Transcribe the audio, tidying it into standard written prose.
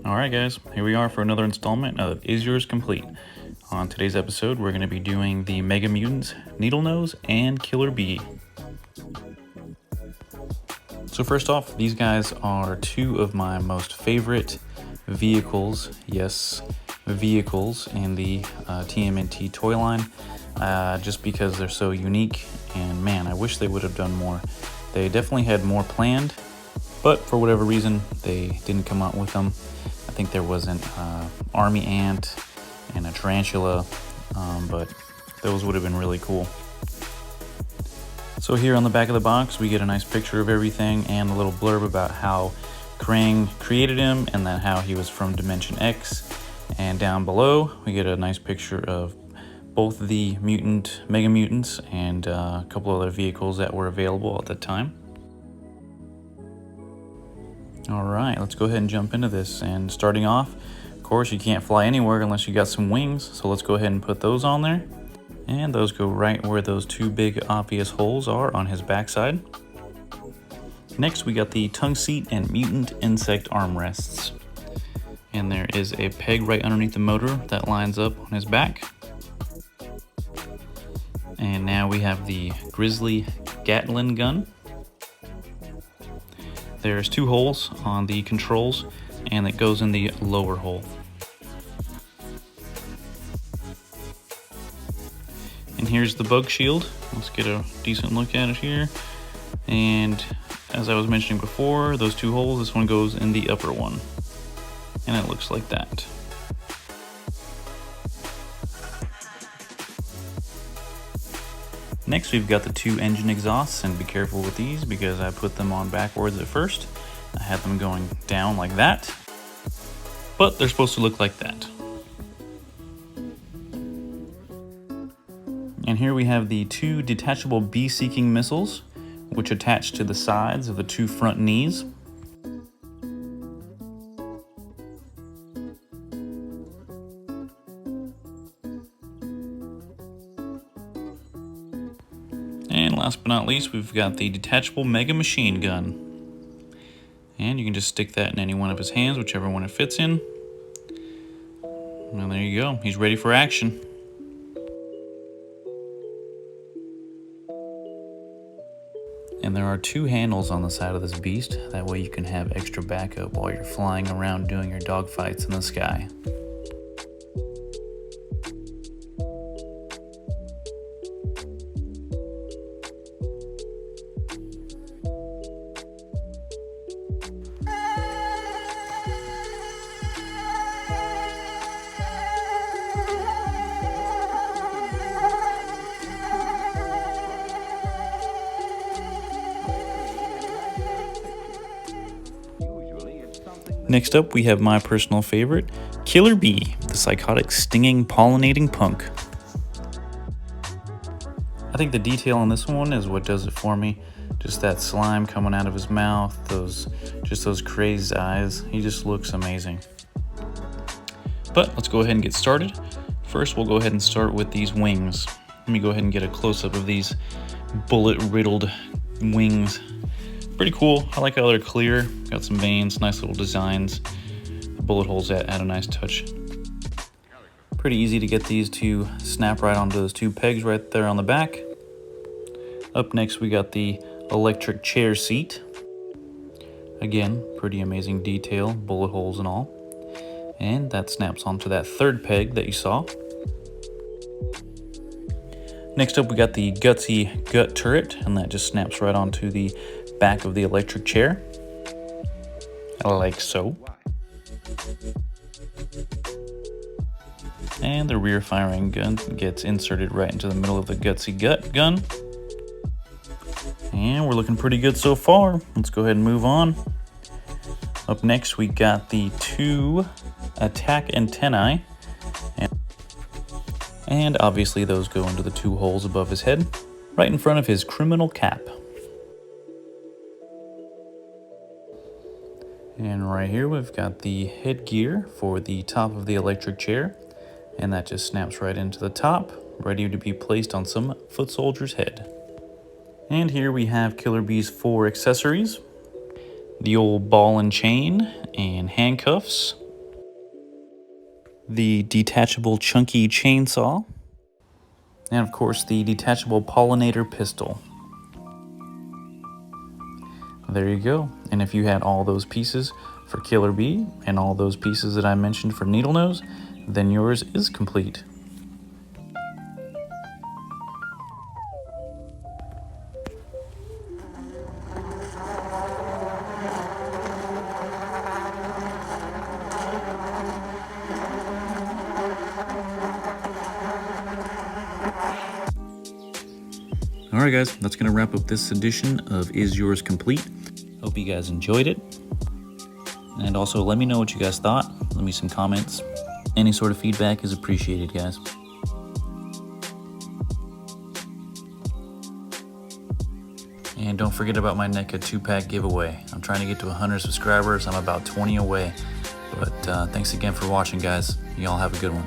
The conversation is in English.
Alright guys, here we are for another installment of Is Yours Complete? On today's episode, we're going to be doing the Mega Mutants, Needlenose and Killer Bee. So first off, these guys are two of my most favorite vehicles, yes, vehicles in the TMNT toy line, just because they're so unique, and man, I wish they would have done more. They definitely had more planned, but for whatever reason, they didn't come out with them. I think there was an army ant and a tarantula, but those would have been really cool. So here on the back of the box, we get a nice picture of everything and a little blurb about how Krang created him and then how he was from Dimension X. And down below, we get a nice picture of both the Mega Mutants and a couple other vehicles that were available at the time. Alright, let's go ahead and jump into this. And starting off, of course, you can't fly anywhere unless you got some wings, so let's go ahead and put those on there. And those go right where those two big obvious holes are on his backside. Next, we got the tongue seat and mutant insect armrests. And there is a peg right underneath the motor that lines up on his back. And now we have the Grizzly Gatling gun. There's two holes on the controls, and it goes in the lower hole. And here's the bug shield. Let's get a decent look at it here. And as I was mentioning before, those two holes, this one goes in the upper one. And it looks like that. Next, we've got the two engine exhausts, and be careful with these because I put them on backwards at first. I had them going down like that, but they're supposed to look like that. And here we have the two detachable bee-seeking missiles, which attach to the sides of the two front knees. And last but not least, we've got the detachable Mega Machine Gun. And you can just stick that in any one of his hands, whichever one it fits in. And there you go, he's ready for action. And there are two handles on the side of this beast, that way you can have extra backup while you're flying around doing your dogfights in the sky. Next up, we have my personal favorite, Killer Bee, the psychotic, stinging, pollinating punk. I think the detail on this one is what does it for me. Just that slime coming out of his mouth, those crazed eyes. He just looks amazing. But let's go ahead and get started. First, we'll go ahead and start with these wings. Let me go ahead and get a close-up of these bullet-riddled wings. Pretty cool. I like how they're clear. Got some veins, nice little designs. The bullet holes add a nice touch. Pretty easy to get these to snap right onto those two pegs right there on the back. Up next, we got the electric chair seat. Again, pretty amazing detail, bullet holes and all. And that snaps onto that third peg that you saw. Next up, we got the Gutsy Gut Turret, and that just snaps right onto the back of the electric chair, like so. And the rear firing gun gets inserted right into the middle of the Gutsy Gut gun. And we're looking pretty good so far. Let's go ahead and move on. Up next, we got the two attack antennae. And obviously those go into the two holes above his head, right in front of his criminal cap. And right here we've got the headgear for the top of the electric chair, and that just snaps right into the top, ready to be placed on some foot soldier's head. And here we have Killer Bee's 4 accessories. the old ball and chain and handcuffs, the detachable chunky chainsaw, and of course the detachable pollinator pistol. There you go. And if you had all those pieces for Killer Bee and all those pieces that I mentioned for Needlenose, then yours is complete. Alright guys, that's going to wrap up this edition of Is Yours Complete? Hope you guys enjoyed it. And also let me know what you guys thought. Leave me some comments. Any sort of feedback is appreciated, guys. And don't forget about my NECA 2-pack giveaway. I'm trying to get to 100 subscribers. I'm about 20 away. But thanks again for watching, guys. Y'all have a good one.